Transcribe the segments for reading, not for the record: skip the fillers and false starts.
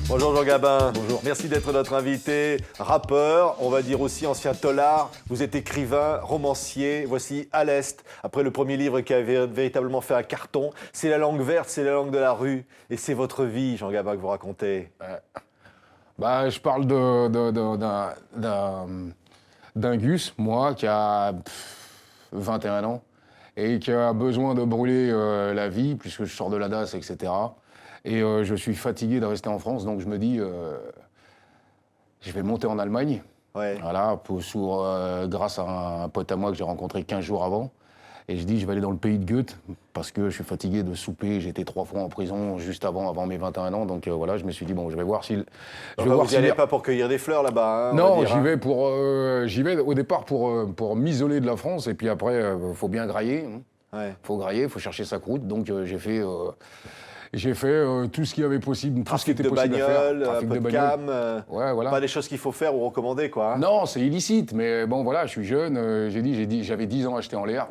Bonjour Jean Gabin. Bonjour. Merci d'être notre invité. Rappeur, on va dire aussi ancien tolard. Vous êtes écrivain, romancier. Voici À l'Est, après le premier livre qui a véritablement fait un carton. C'est la langue verte, c'est la langue de la rue. Et c'est votre vie, Jean Gabin, que vous racontez. Je parle d'un Gus, moi, qui a 21 ans et qui a besoin de brûler la vie, puisque je sors de la DAS, etc. Et je suis fatigué de rester en France, donc je me dis, je vais monter en Allemagne, Ouais. voilà, grâce à un pote à moi que j'ai rencontré 15 jours avant. Et je dis, je vais aller dans le pays de Goethe, parce que je suis fatigué de souper. J'étais 3 fois en prison juste avant mes 21 ans. Donc voilà, je me suis dit, bon, je vais voir s'il... Vous n'y allez pas pour cueillir des fleurs là-bas, hein, Non, j'y vais au départ pour m'isoler de la France. Et puis après, faut bien grailler. Ouais. Faut grailler, faut chercher sa croûte. Donc j'ai fait tout ce qu'il y avait possible, tout ce qui Trafic était de possible à bagnole, faire. un peu de cam. Ouais, voilà. Pas des choses qu'il faut faire ou recommander, quoi. Hein. Non, c'est illicite, mais bon, voilà, je suis jeune, j'avais 10 ans à jeter en l'air,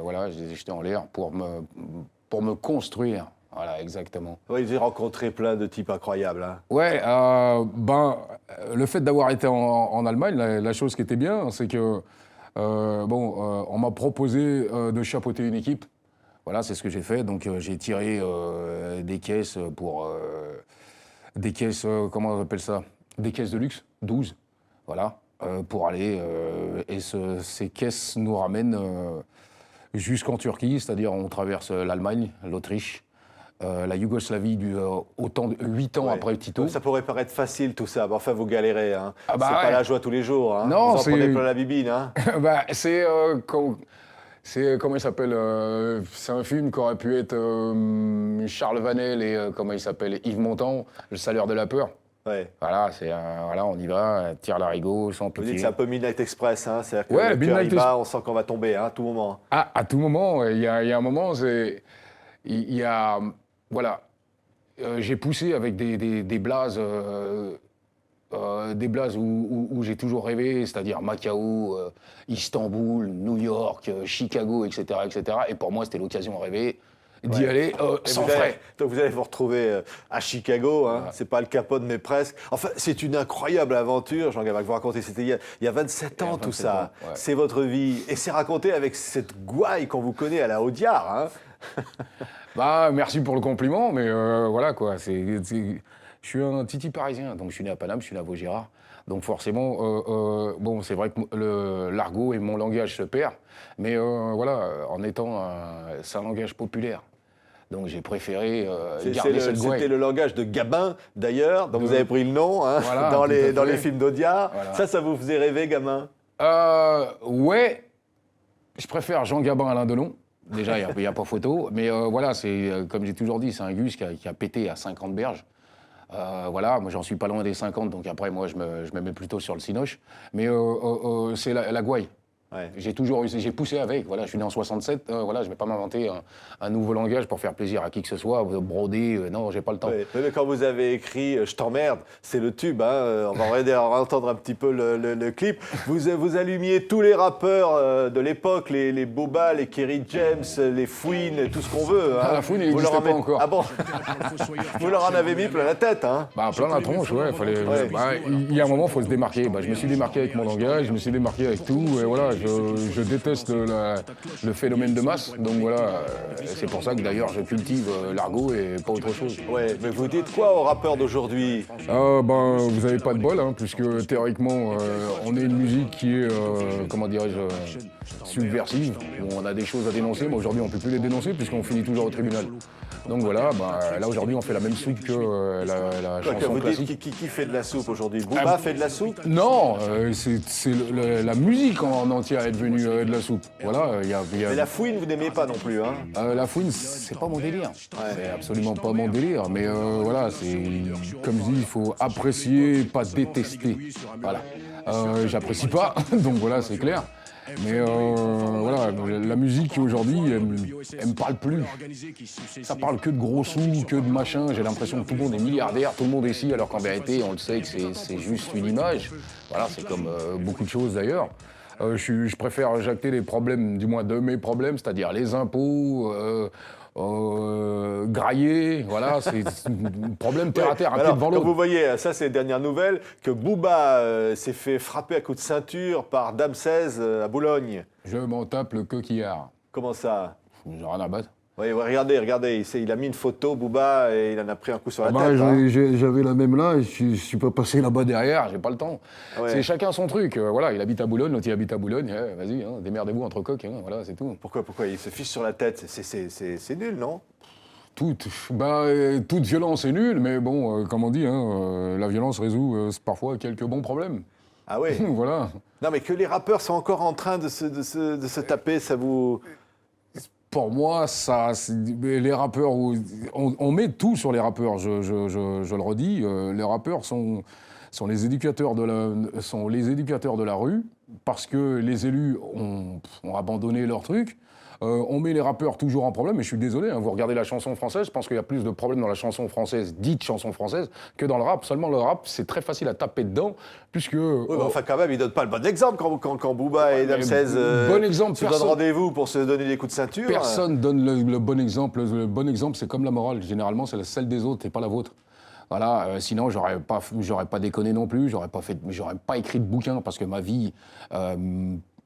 voilà, je les ai jetés en l'air pour me construire, voilà, exactement. Oui, j'ai rencontré plein de types incroyables. Hein. Ouais, le fait d'avoir été en Allemagne, la chose qui était bien, c'est que, on m'a proposé de chapeauter une équipe. Voilà, c'est ce que j'ai fait, donc j'ai tiré des caisses comment on appelle ça? Des caisses de luxe, 12, voilà, pour aller. Ces caisses nous ramènent jusqu'en Turquie, c'est-à-dire on traverse l'Allemagne, l'Autriche, la Yougoslavie, 8 ans après Tito. Ça pourrait paraître facile tout ça, mais enfin vous galérez. Hein. Ah bah c'est ouais. pas la joie tous les jours. Hein. Non, vous en c'est... prenez plein la bibine. Hein. Comment il s'appelle c'est un film qui aurait pu être Charles Vanel et comment il s'appelle Yves Montand, Le salaire de la peur. Ouais. Voilà, voilà, on y va, tire l'arigot, sans Vous pitié. dites que c'est un peu Midnight Express, hein. C'est-à-dire que Ouais, le cœur Midnight y va, on sent qu'on va tomber hein, à tout moment. Ah, à tout moment, il y a un moment, voilà, j'ai poussé avec des blazes où j'ai toujours rêvé, c'est-à-dire Macao, Istanbul, New York, Chicago, etc., etc. Et pour moi, c'était l'occasion rêvée d'y aller sans frais. Donc vous allez vous retrouver à Chicago, hein. C'est pas le Capone, mais presque. Enfin, c'est une incroyable aventure, Jean Gabin, que vous racontez. C'était il y a 27 ans, tout ça. Ouais. C'est votre vie. Et c'est raconté avec cette gouaille qu'on vous connaît à la Audiard. Hein. Merci pour le compliment, mais voilà, quoi. Je suis un titi parisien, donc je suis né à Paname, je suis né à Vaugirard. Donc forcément, c'est vrai que l'argot et mon langage se perdent, mais voilà, c'est un langage populaire. Donc j'ai préféré garder cette gouaille. C'était le langage de Gabin, d'ailleurs, dont vous avez pris le nom, hein, voilà, dans les films d'Audiard. Voilà. Ça vous faisait rêver, gamin? Ouais, je préfère Jean Gabin à Alain Delon. Déjà, il n'y a pas photo. Mais voilà, comme j'ai toujours dit, c'est un Gus qui a pété à 50 berges. Voilà, moi j'en suis pas loin des 50, donc après moi je me mets plutôt sur le cinoche. Mais c'est la gouaille. Ouais. J'ai poussé avec, voilà, je suis né en 67, voilà, je vais pas m'inventer un nouveau langage pour faire plaisir à qui que ce soit, broder, non, j'ai pas le temps. Ouais. Mais quand vous avez écrit « Je t'emmerde », c'est le tube, hein, on va entendre un petit peu le clip. Vous allumiez tous les rappeurs de l'époque, les Boba, les Kerry James, les Fouine, tout ce qu'on veut. Hein. La Fouine, il n'existait pas encore. Ah bon? Vous leur en avez mis plein la tête, hein? Plein la tronche, ouais. Il y a un moment, il faut se démarquer. Je me suis démarqué avec mon langage, je me suis démarqué avec tout, et voilà. Je déteste le phénomène de masse, donc voilà, c'est pour ça que d'ailleurs je cultive l'argot et pas autre chose. Ouais, mais vous dites quoi aux rappeurs d'aujourd'hui? Vous avez pas de bol, hein, puisque théoriquement on est une musique qui est, comment dirais-je, subversive, où on a des choses à dénoncer, mais aujourd'hui on peut plus les dénoncer puisqu'on finit toujours au tribunal. Donc voilà, là aujourd'hui on fait la même soupe que la chanson classique. Qui fait de la soupe aujourd'hui? Booba fait de la soupe? Non, c'est la musique en entière est devenue de la soupe. Voilà, Mais la fouine, vous n'aimez pas non plus, hein? La fouine, c'est pas mon délire. C'est absolument pas mon délire. Mais voilà, comme je dis, il faut apprécier, pas détester. Voilà. J'apprécie pas, donc voilà, c'est clair. Mais voilà, la musique aujourd'hui, elle me parle plus. Ça parle que de gros sous, que de machin. J'ai l'impression que tout le monde est milliardaire, tout le monde est ici, alors qu'en vérité, on le sait que c'est juste une image. Voilà, c'est comme beaucoup de choses d'ailleurs. Je préfère jacter les problèmes, du moins de mes problèmes, c'est-à-dire les impôts, grailler, voilà, c'est un problème terre à terre, un pied Alors, devant comme l'autre. vous voyez, ça c'est les dernières nouvelles, que Booba s'est fait frapper à coups de ceinture par Dame 16 à Boulogne. Je m'en tape le coquillard. Comment ça? J'ai rien à battre. Oui, regardez, il a mis une photo, Booba, et il en a pris un coup sur la Bah, tête. Hein. j'avais la même là, je suis pas passé là-bas derrière, j'ai pas le temps. Ouais. C'est chacun son truc. Voilà, il habite à Boulogne, l'autre il habite à Boulogne. Vas-y, hein, démerdez-vous entre coqs, hein, voilà, c'est tout. Pourquoi il se fiche sur la tête? C'est nul, non? Toute violence est nulle, mais bon, comme on dit, hein, la violence résout parfois quelques bons problèmes. Ah oui. Voilà. Non, mais que les rappeurs sont encore en train de se taper, ça vous... Pour moi, les rappeurs, on met tout sur les rappeurs, je le redis. Les rappeurs sont les éducateurs de la rue, parce que les élus ont abandonné leur truc. On met les rappeurs toujours en problème, et je suis désolé, hein, vous regardez la chanson française, je pense qu'il y a plus de problèmes dans la chanson française, dite chanson française, que dans le rap. Seulement le rap, c'est très facile à taper dedans, puisque... Oui, mais enfin, quand même, il ne donne pas le bon exemple quand Booba et Dame 16 bon exemple, se donnent rendez-vous pour se donner des coups de ceinture. Personne donne le bon exemple. Le bon exemple, c'est comme la morale. Généralement, c'est celle des autres et pas la vôtre. Voilà, sinon, j'aurais pas déconné non plus, j'aurais pas écrit de bouquin, parce que ma vie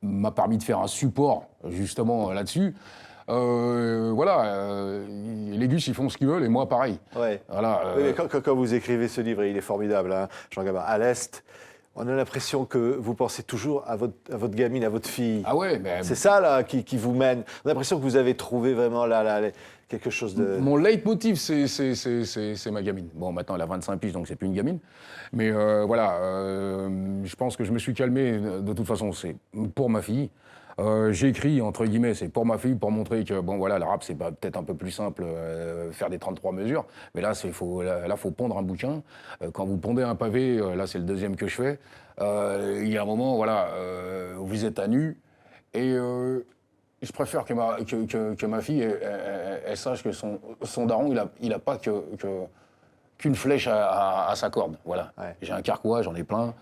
m'a permis de faire un support, justement, là-dessus. Les gus, ils font ce qu'ils veulent, et moi, pareil. Ouais. Voilà, Oui, mais quand vous écrivez ce livre, et il est formidable, hein, Jean Gabin, à l'Est, on a l'impression que vous pensez toujours à votre gamine, à votre fille. Ah ouais, mais... C'est ça, là, qui vous mène. On a l'impression que vous avez trouvé vraiment, là, quelque chose de... Mon leitmotiv, c'est ma gamine. Bon, maintenant, elle a 25 piges, donc c'est plus une gamine. Mais je pense que je me suis calmé. De toute façon, c'est pour ma fille. J'écris, entre guillemets, c'est pour ma fille, pour montrer que, bon, voilà, le rap, c'est peut-être un peu plus simple, faire des 33 mesures. Mais là, faut pondre un bouquin. Quand vous pondez un pavé, là, c'est le deuxième que je fais. Il y a un moment, voilà, où vous êtes à nu. Et je préfère que ma fille, elle sache que son daron, il a pas qu'une flèche à sa corde. Voilà. Ouais. J'ai un carquois, j'en ai plein.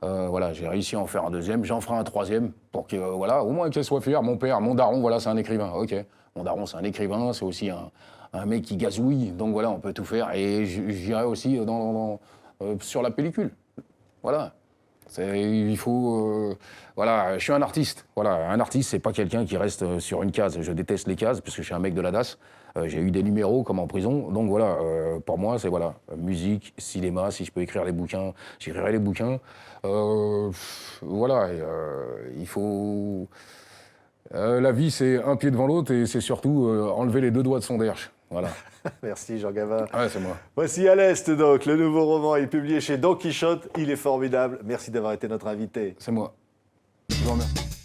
Voilà, j'ai réussi à en faire un deuxième. J'en ferai un troisième pour que, voilà, au moins qu'elle soit fière. Mon père, mon daron, voilà, c'est un écrivain. Ok. Mon daron, c'est un écrivain. C'est aussi un mec qui gazouille. Donc voilà, on peut tout faire. Et j'irai aussi sur la pellicule. Voilà. Il faut... voilà, je suis un artiste. Voilà, un artiste, c'est pas quelqu'un qui reste sur une case. Je déteste les cases, parce que je suis un mec de la DAS. J'ai eu des numéros comme en prison. Donc voilà, pour moi, c'est voilà, musique, cinéma. Si je peux écrire les bouquins, j'écrirai les bouquins. Voilà, il faut... la vie, c'est un pied devant l'autre, et c'est surtout enlever les deux doigts de son derche. Voilà. Merci, Jean Gabin. Ouais, c'est moi. Voici À l'Est, donc, le nouveau roman est publié chez Don Quichotte. Il est formidable. Merci d'avoir été notre invité. C'est moi. Je vous remercie.